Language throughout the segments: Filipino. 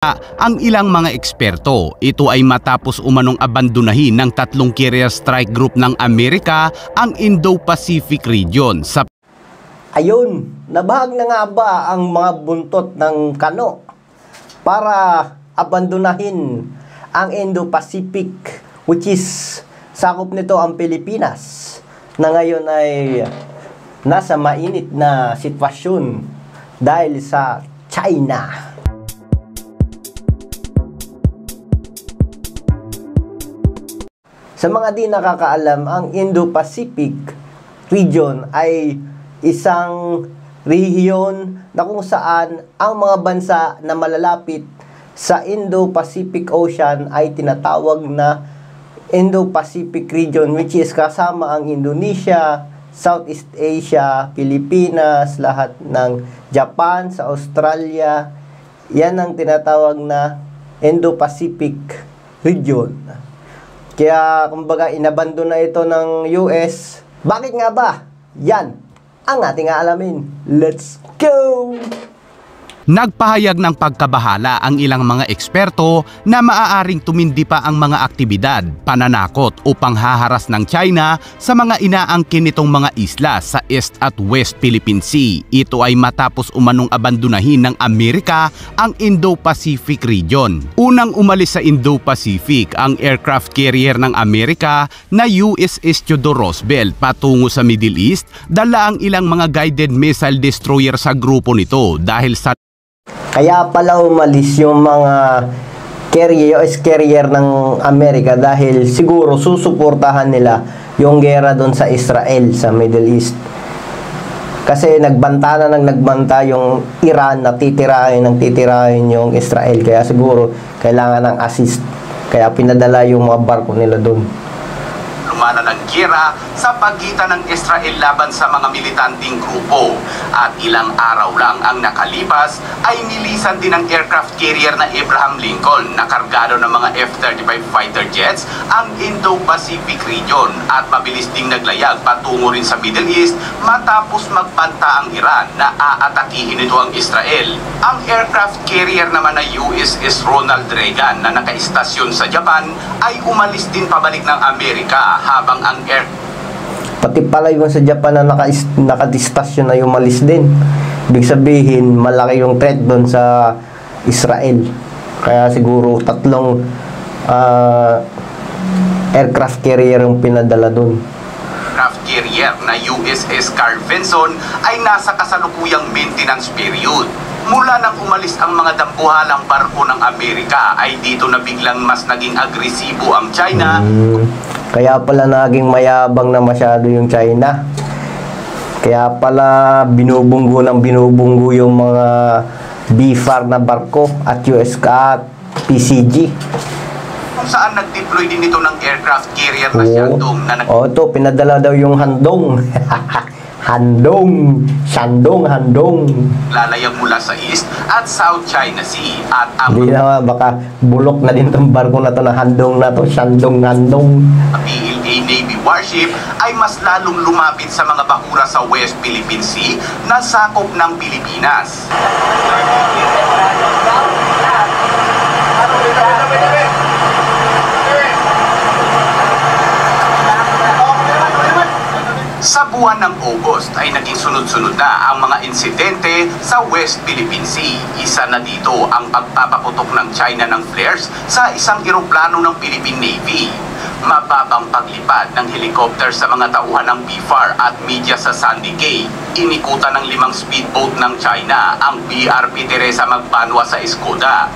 ang ilang mga eksperto. Ito ay matapos umanong abandonahin ng tatlong carrier strike group ng Amerika ang Indo-Pacific region. Ayun, nabahag na nga ba ang mga buntot ng kano para abandonahin ang Indo-Pacific, which is sakop nito ang Pilipinas, na ngayon ay nasa mainit na sitwasyon dahil sa China. Sa mga di nakakaalam, ang Indo-Pacific region ay isang rehiyon na kung saan ang mga bansa na malalapit sa Indo-Pacific Ocean ay tinatawag na Indo-Pacific region, which is kasama ang Indonesia, Southeast Asia, Pilipinas, lahat ng Japan, sa Australia. Yan ang tinatawag na Indo-Pacific region. Kaya, kumbaga, inabandon na ito ng US. Bakit nga ba? Yan ang ating aalamin. Let's go! Nagpahayag ng pagkabahala ang ilang mga eksperto na maaaring tumindi pa ang mga aktibidad, pananakot o panghaharas ng China sa mga inaangkin nitong mga isla sa East at West Philippine Sea. Ito ay matapos umanong abandonahin ng Amerika ang Indo-Pacific region. Unang umalis sa Indo-Pacific ang aircraft carrier ng Amerika na USS Theodore Roosevelt patungo sa Middle East, dala ang ilang mga guided missile destroyer sa grupo nito dahil sa Kaya pala umalis yung mga US carrier ng Amerika dahil siguro susuportahan nila yung gera doon sa Israel, sa Middle East. Kasi nagbanta yung Iran na titirahin yung Israel. Kaya siguro kailangan ng assist. Kaya pinadala yung mga barko nila doon. Lumana ng giyera sa pagitan ng Israel laban sa mga militanteng grupo. At ilang araw lang ang nakalipas ay nilisan din ng aircraft carrier na Abraham Lincoln na kargado ng mga F-35 fighter jets ang Indo-Pacific region at mabilis ding naglayag patungo rin sa Middle East matapos magbanta ang Iran na aatakihin nito ang Israel. Ang aircraft carrier naman na USS Ronald Reagan na nakaistasyon sa Japan ay umalis din pabalik ng Amerika habang ang pati pala yung sa Japan na nakadistasyon na yung umalis din. Ibig sabihin, malaki yung threat doon sa Israel. Kaya siguro tatlong aircraft carrier yung pinadala doon. Aircraft carrier na USS Carl Vinson ay nasa kasalukuyang maintenance period. Mula nang umalis ang mga dambuhalang barko ng Amerika ay dito na biglang mas naging agresibo ang China. Kaya pala naging mayabang na masyado yung China. Kaya pala binubunggo yung mga BFAR na barko at US at PCG. Kung saan nag-deploy din ito ng aircraft carrier na Shandong na ito, pinadala daw yung Handong. Handong. Lalayag mula sa East at South China Sea at ang hindi na baka bulok na din tong barko na to na Handong na to, Handong. PLA Navy warship ay mas lalong lumapit sa mga bahura sa West Philippine Sea na sakop ng Pilipinas. Sa buwan ng August ay naging sunod-sunod na ang mga insidente sa West Philippine Sea. Isa na dito ang pagpapaputok ng China ng flares sa isang eroplano ng Philippine Navy. Mababang paglipad ng helicopter sa mga tauhan ng BFAR at media sa Sandy Cay. Inikutan ng 5 speedboat ng China ang BRP Teresa Magbanwa sa Escoda.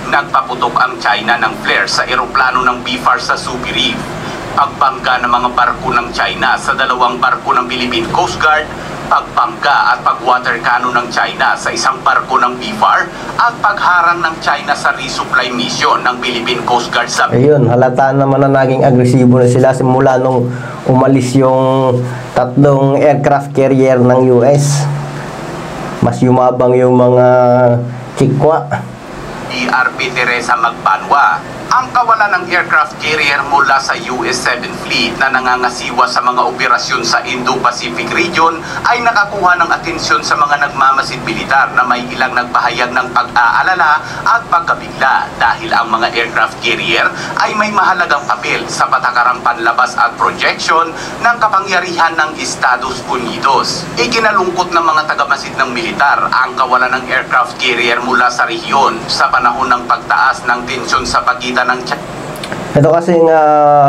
Nagpaputok ang China ng flares sa eroplano ng BFAR sa Subi Reef. Pagbangga ng mga barko ng China sa 2 barko ng Philippine Coast Guard, pagbangga at pag-water cannon ng China sa isang barko ng BFAR, at pagharang ng China sa resupply mission ng Philippine Coast Guard sa... Ayun, halata naman na naging agresibo na sila simula nung umalis yung tatlong aircraft carrier ng US. Mas yumabang yung mga chikwa. BRP Teresa Magbanwa Ang kawalan ng aircraft carrier mula sa US-7 Fleet na nangangasiwa sa mga operasyon sa Indo-Pacific region ay nakakuha ng atensyon sa mga nagmamasid militar na may ilang nagpahayag ng pag-aalala at pagkabigla dahil ang mga aircraft carrier ay may mahalagang papel sa patakarang panlabas at projection ng kapangyarihan ng Estados Unidos. Ikinalungkot ng mga tagamasid ng militar ang kawalan ng aircraft carrier mula sa rehiyon sa panahon ng pagtaas ng tensyon sa pagitan ng China. Ito kasing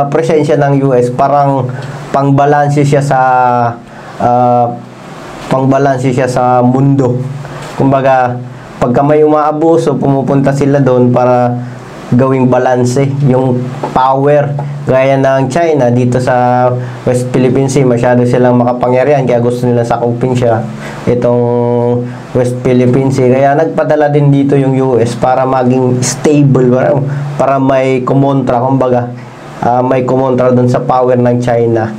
presensya ng US parang pangbalanse siya sa mundo. Kumbaga, pagka may umaabuso, pumupunta sila doon para gawing balanse yung power. Gaya ng China dito sa West Philippine Sea, masyado silang makapangyarihan kaya gusto nila sakupin siya itong West Philippine Sea. Kaya nagpadala din dito yung US para maging stable, para may kumontra, kumbaga may kumontra doon sa power ng China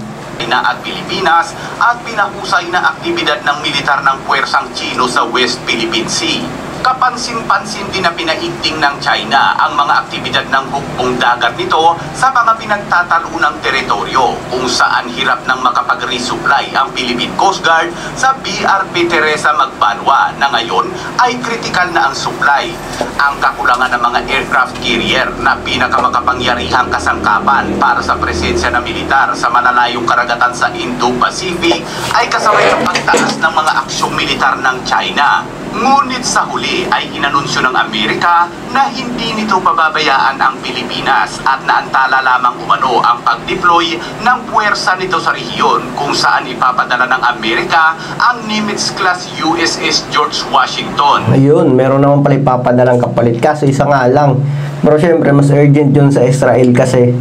at Pilipinas at pinahusay na aktibidad ng militar ng puwersang Chino sa West Philippine Sea. Kapansin-pansin din na pinaigting ng China ang mga aktibidad ng hukbong dagat nito sa mga pinagtatalunang teritoryo kung saan hirap nang makapag-resupply ang Philippine Coast Guard sa BRP Teresa Magbanwa na ngayon ay kritikal na ang supply. Ang kakulangan ng mga aircraft carrier na pinakamakapangyarihang kasangkapan para sa presensya ng militar sa malalayong karagatan sa Indo-Pacific ay kasabay ng pagtaas ng mga aksyong militar ng China. Ngunit sa huli ay inanunsyo ng Amerika na hindi nito pababayaan ang Pilipinas at naantala lamang umano ang pag-deploy ng puwersa nito sa rehiyon kung saan ipapadala ng Amerika ang Nimitz-class USS George Washington. Ayun, meron naman pala ipapadalang kapalit, kaso isa nga lang. Pero syempre, mas urgent yun sa Israel kasi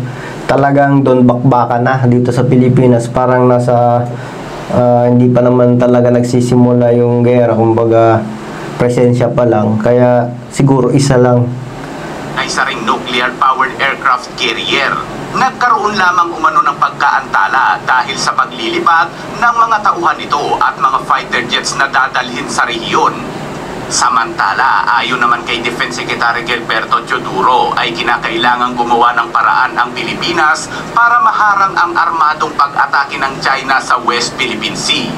talagang doon bakbakan na dito sa Pilipinas. Parang nasa hindi pa naman talaga nagsisimula yung gera, kumbaga presensya pa lang, kaya siguro isa lang. Isa ring nuclear-powered aircraft carrier. Nagkaroon lamang umano ng pagkaantala dahil sa paglilipat ng mga tauhan nito at mga fighter jets na dadalhin sa rehiyon. Samantala, ayon naman kay Defense Secretary Gilberto Teodoro, ay kinakailangang gumawa ng paraan ang Pilipinas para maharang ang armadong pag-atake ng China sa West Philippine Sea.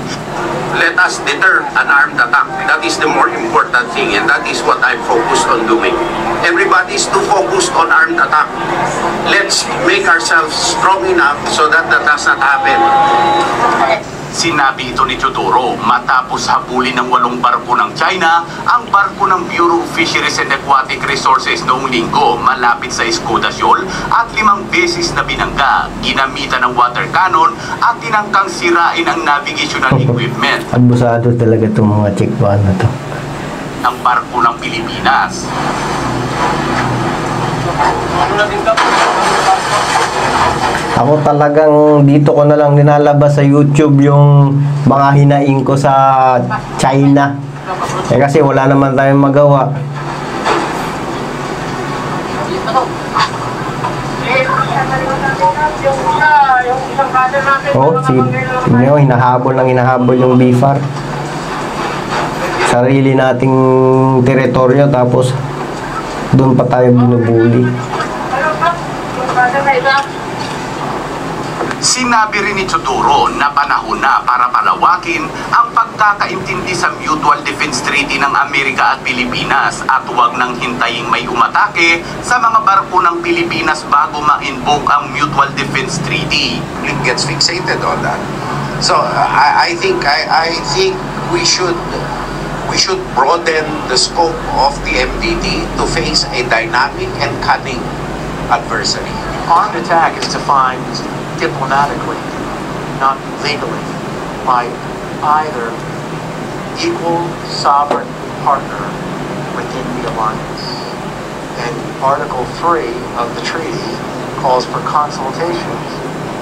Let us deter an armed attack. That is the more important thing, and that is what I'm focused on doing. Everybody is too focused on armed attack. Let's make ourselves strong enough so that that does not happen. Sinabi ito ni Teodoro matapos habulin ng 8 barko ng China ang barko ng Bureau of Fisheries and Aquatic Resources noong linggo malapit sa Escudasol at 5 beses na binangga, ginamitan ng water cannon at tinangkang sirain ang navigational equipment. Abusado talaga itong mga checkpoint na to. Ang barko ng Pilipinas. Ako talagang dito ko na lang nilalabas sa YouTube yung mga hinaing ko sa China. Kasi wala naman tayong magawa. Oh, tignan nyo, hinahabol yung BFAR. Sarili nating teritoryo, tapos doon pa tayo binubuli. Sinabi rin ni Teodoro na panahon na para palawakin ang pagkakaintindi sa Mutual Defense Treaty ng Amerika at Pilipinas at huwag nang hintayin may umatake sa mga barko ng Pilipinas bago ma-invoke ang Mutual Defense Treaty. It gets fixated on that. So I think we should broaden the scope of the MDT to face a dynamic and cunning adversary. Armed attack is defined diplomatically, not legally, by either equal sovereign partner within the alliance. And Article 3 of the treaty calls for consultations.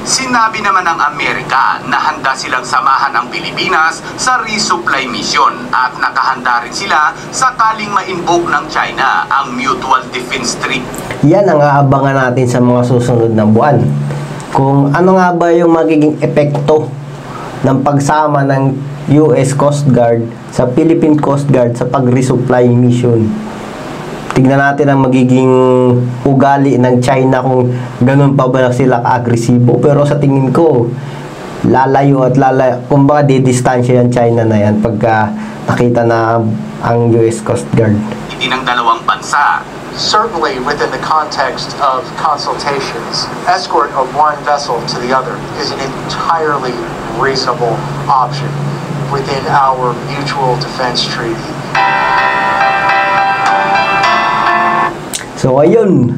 Sinabi naman ng Amerika na handa silang samahan ang Pilipinas sa resupply mission at nakahanda rin sila sakaling ma-invoke ng China ang Mutual Defense Treaty. Yan ang aabangan natin sa mga susunod na buwan. Kung ano nga ba yung magiging epekto ng pagsama ng US Coast Guard sa Philippine Coast Guard sa pag-resupply mission. Tignan natin ang magiging ugali ng China kung ganun pa ba sila ka-agresibo. Pero sa tingin ko, lalayo at lalayo. Kumbaga, didistansya yung China na yan pagka nakita na ang US Coast Guard. Hindi ng dalawang bansa. Certainly within the context of consultations, escort of one vessel to the other is an entirely reasonable option within our mutual defense treaty. So ayun,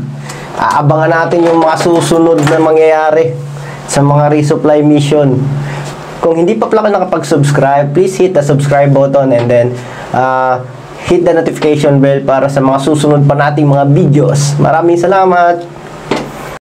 aabangan natin yung mga susunod na mangyayari sa mga resupply mission. Kung hindi pa pala nakapag-subscribe, please hit the subscribe button and then hit the notification bell para sa mga susunod pa nating mga videos. Maraming salamat!